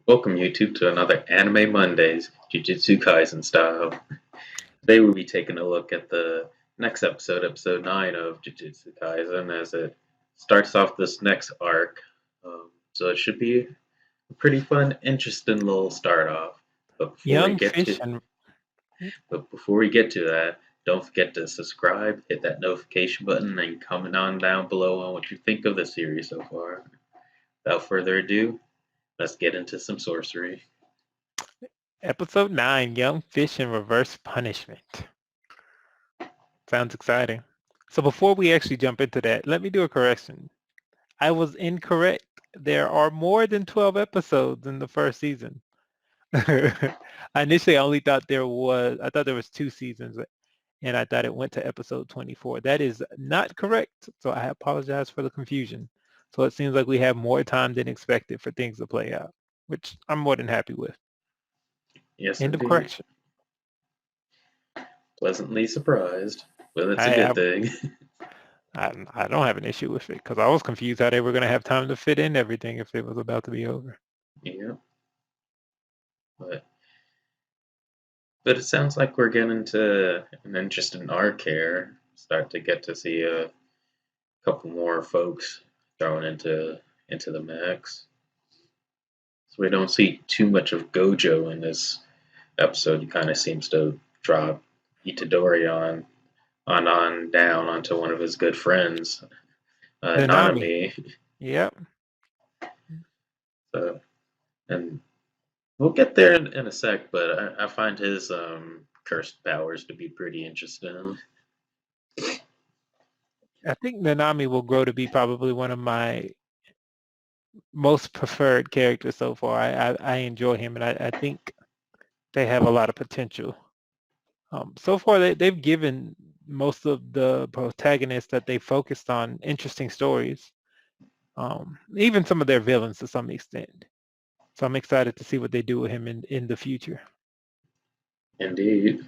Welcome YouTube to another Anime Mondays, Jujutsu Kaisen style. Today we'll be taking a look at the next episode, episode 9 of Jujutsu Kaisen, as it starts off this next arc. So it should be a pretty fun, interesting little start off. But before we Young get fish to and but before we get to that, don't forget to subscribe, hit that notification button, and comment on down below on what you think of the series so far. Without further ado, let's get into some sorcery. episode 9, Young Fish and Reverse Punishment. Sounds exciting. So before we actually jump into that, let me do a correction. I was incorrect. There are more than 12 episodes in the first season. I initially only thought I thought there was 2 seasons, and I thought it went to episode 24. That is not correct, so I apologize for the confusion. So it seems like we have more time than expected for things to play out, which I'm more than happy with. Yes, End of indeed. correction. Pleasantly surprised, but it's a I, good I thing. I don't have an issue with it because I was confused how they were going to have time to fit in everything if it was about to be over. Yeah, but it sounds like we're getting to an interesting arc here. Start to get to see a couple more folks thrown into the mix. So we don't see too much of Gojo in this episode. He kind of seems to drop Itadori on down onto one of his good friends, Nanami. Nanami. Yep. So, and we'll get there in a sec, but I find his cursed powers to be pretty interesting. I think Nanami will grow to be probably one of my most preferred characters so far. I enjoy him, and I think they have a lot of potential. So far, they've given most of the protagonists that they focused on interesting stories. Even some of their villains to some extent. So I'm excited to see what they do with him in the future. Indeed.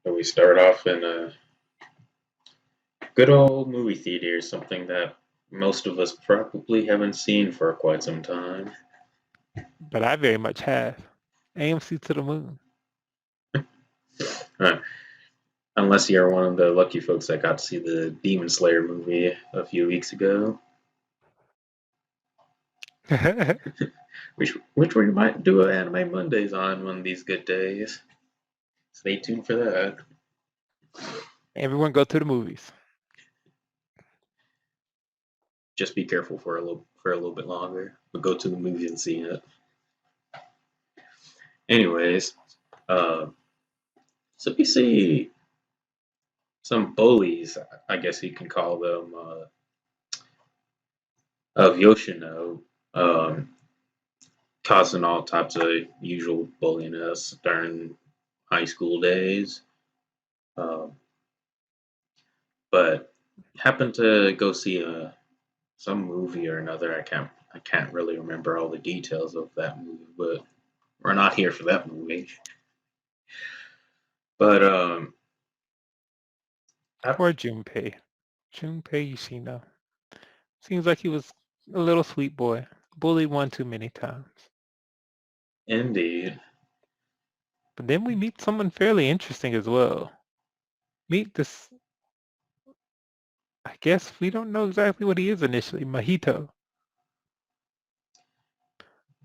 And we start off in a good old movie theater, something that most of us probably haven't seen for quite some time. But I very much have. AMC to the moon. Uh, Unless you're one of the lucky folks that got to see the Demon Slayer movie a few weeks ago, which we might do an Anime Mondays on one of these good days. Stay tuned for that. Everyone go to the movies. Just be careful for a little bit longer, but go to the movies and see it. Anyways, uh, so we see some bullies, I guess you can call them, of Yoshino, um, causing all types of usual bulliness during high school days. Um, but happened to go see some movie or another. I can't really remember all the details of that movie, but we're not here for that movie. But Poor Junpei. Junpei Yoshino. Seems like he was a little sweet boy. Bullied one too many times. indeed, But then we meet someone fairly interesting as well. Meet this, I guess we don't know exactly what he is initially, Mahito.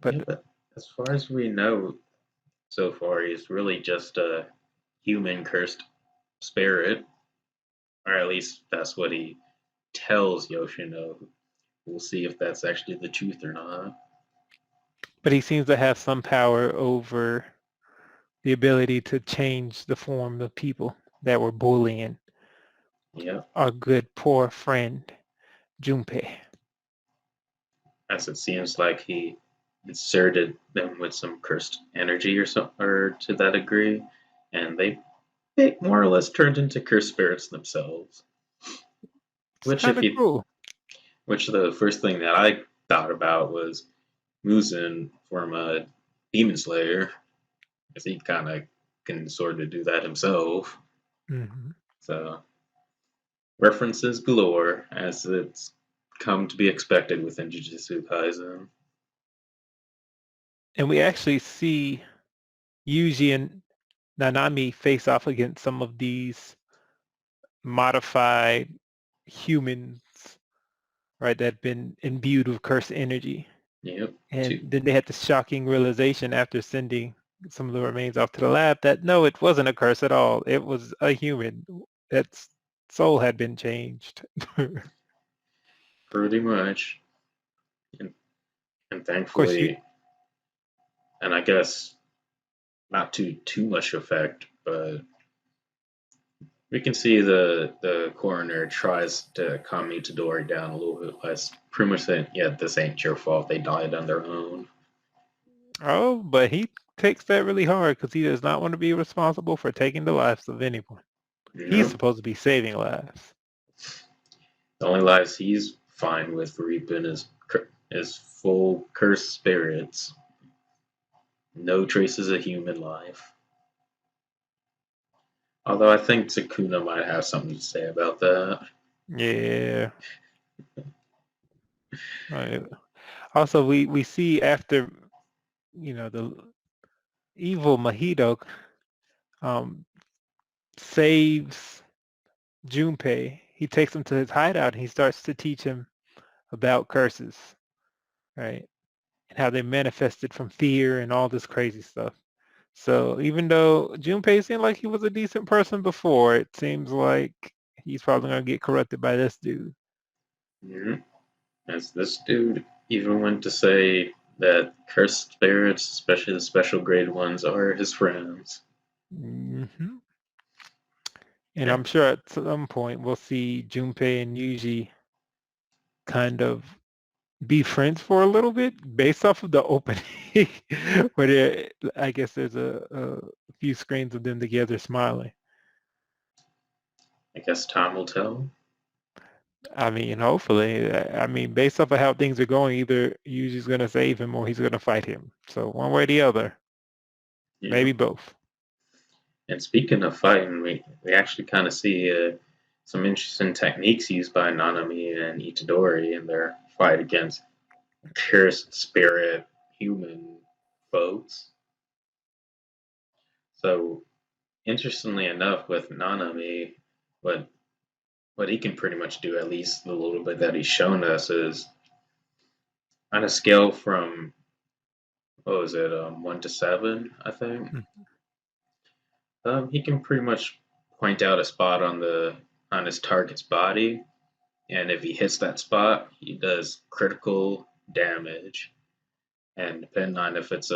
yeah. But But as far as we know so far, he's really just a human cursed spirit, or at least that's what he tells Yoshino. We'll see if that's actually the truth or not. but he seems to have some power over the ability to change the form of people that were bullying Yeah, our good poor friend Junpei. as it seems like he inserted them with some cursed energy or so, or to that degree, and they more or less turned into cursed spirits themselves. It's Which, kind if of you, cruel. which the first thing that I thought about was Muzin from Demon Slayer, because he kind of can sort of do that himself. Hmm. So references galore, as it's come to be expected within Jujutsu Kaisen. And we actually see Yuji and Nanami face off against some of these modified humans, right, that have been imbued with cursed energy. Yep. And then they had the shocking realization after sending some of the remains off to the lab that no, it wasn't a curse at all. It was a human. That's soul had been changed. Of Pretty much. And, and course, you. thankfully, and I guess not too much effect, but we can see the coroner tries to calm Itadori down a little bit less. Pretty much saying, yeah, this ain't your fault. They died on their own. Oh, but he takes that really hard because he does not want to be responsible for taking the lives of anyone. You He's know, supposed to be saving lives. the only lives he's fine with reaping is full cursed spirits. No traces of human life. Although I think Sukuna might have something to say about that. Yeah. Right. Also, we see after the evil Mahito um, saves Junpei. He takes him to his hideout and he starts to teach him about curses, right? And how they manifested from fear and all this crazy stuff. So even though Junpei seemed like he was a decent person before, it seems like he's probably gonna get corrupted by this dude. Mm-hmm. As this dude even went to say that cursed spirits, especially the special grade ones, are his friends. Hmm. And Yeah, I'm sure at some point we'll see Junpei and Yuji kind of be friends for a little bit based off of the opening where I guess there's a few screens of them together smiling. I guess time will tell. I mean, hopefully. I mean, based off of how things are going, either Yuji's going to save him or he's going to fight him. So one way or the other, Yeah. maybe both. And speaking of fighting, we actually kind of see some interesting techniques used by Nanami and Itadori in their fight against cursed spirit human folks. So interestingly enough, with Nanami, what what he can pretty much do, at least the little bit that he's shown us, is on a scale from what was it, 1 to 7, I think. Mm. He can pretty much point out a spot on his target's body, and if he hits that spot, he does critical damage. And depending on if it's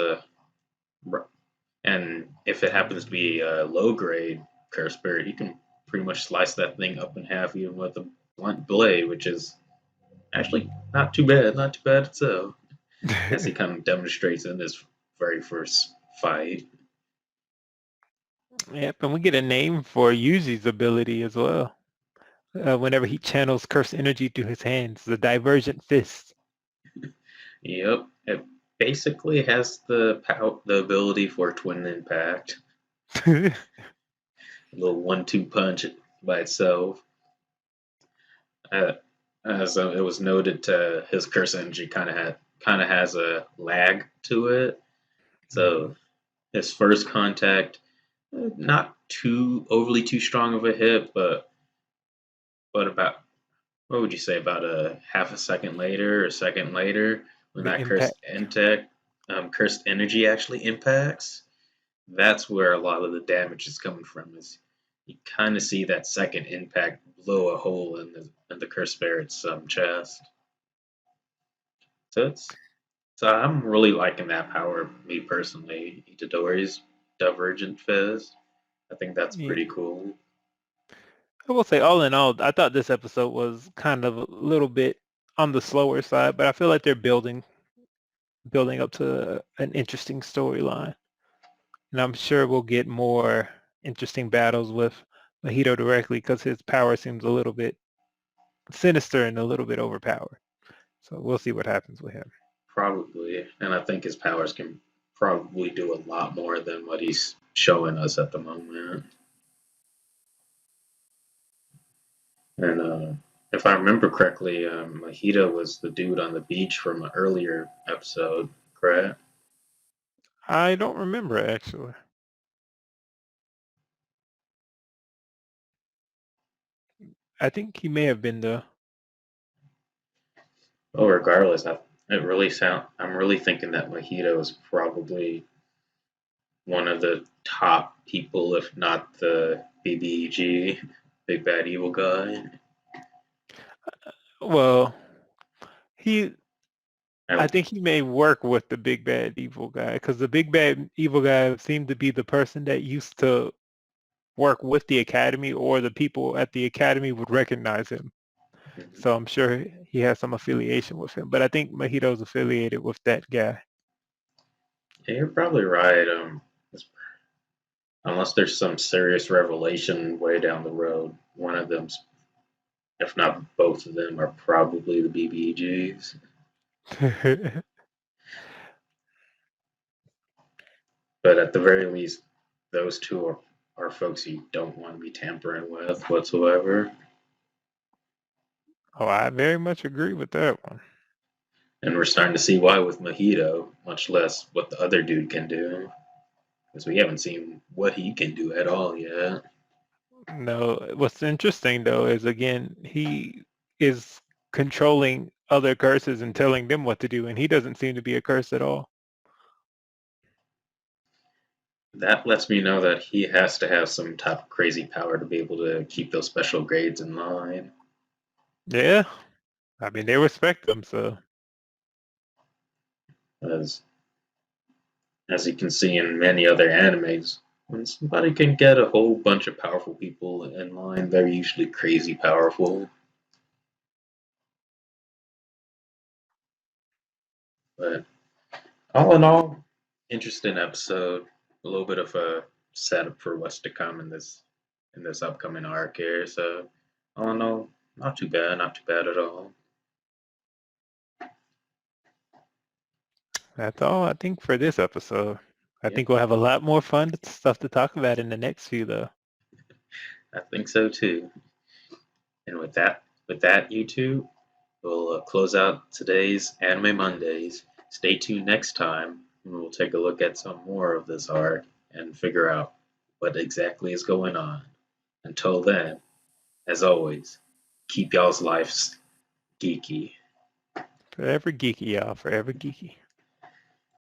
and if it happens to be a low grade curse spirit, he can pretty much slice that thing up in half even with a blunt blade, which is actually not too bad itself, as he kind of demonstrates in his very first fight. Yep, and we get a name for Yuji's ability as well. Whenever he channels curse energy through his hands, the divergent fist. Yep, it basically has the ability for twin impact, a little 1-2 punch by itself. Uh, as it was noted, his curse energy kind of has a lag to it. Mhm. So his first contact, not too overly too strong of a hit, but about what would you say, about a half a second later or a second later, when The that impact. cursed energy actually impacts, that's where a lot of the damage is coming from. Is you kind of see that second impact blow a hole in the cursed spirit's chest. So I'm really liking that power, me personally. Itadori's Divergent Fizz. I think that's Yeah. pretty cool. I will say, all in all, I thought this episode was kind of a little bit on the slower side, but I feel like they're building up to an interesting storyline. And I'm sure we'll get more interesting battles with Mahito directly because his power seems a little bit sinister and a little bit overpowered. So we'll see what happens with him. Probably. And I think his powers can probably do a lot more than what he's showing us at the moment. And if I remember correctly, Mahito was the dude on the beach from an earlier episode, correct? I don't remember actually. I think he may have been the. Well, regardless, I'm really thinking that Mahito is probably one of the top people, if not the BBEG, Big Bad Evil Guy. Well, he. I I, think he may work with the big bad evil guy because the big bad evil guy seemed to be the person that used to work with the academy, or the people at the academy would recognize him. So I'm sure he has some affiliation with him. But I think Mahito's affiliated with that guy. yeah, you're probably right. Unless there's some serious revelation way down the road, one of them's, if not both of them, are probably the BBEGs. But at the very least, those two are folks you don't want to be tampering with whatsoever. Oh, I very much agree with that one. And we're starting to see why with Mojito, much less what the other dude can do, because we haven't seen what he can do at all yet. No, what's interesting though is again he is controlling other curses and telling them what to do, and he doesn't seem to be a curse at all. That lets me know that he has to have some type of crazy power to be able to keep those special grades in line. Yeah, I mean they respect him, so As as you can see in many other animes, when somebody can get a whole bunch of powerful people in line, they're usually crazy powerful. But all in all, interesting episode. A little bit of a setup for what's to come in this upcoming arc here. So all in all, not too bad, not too bad at all. that's all I think for this episode. I Yeah, think we'll have a lot more fun stuff to talk about in the next few though. I think so too. And with that, you two, we'll close out today's Anime Mondays. Stay tuned next time, and we'll take a look at some more of this arc and figure out what exactly is going on. Until then, as always, keep y'all's lives geeky. Forever geeky, y'all. Forever geeky.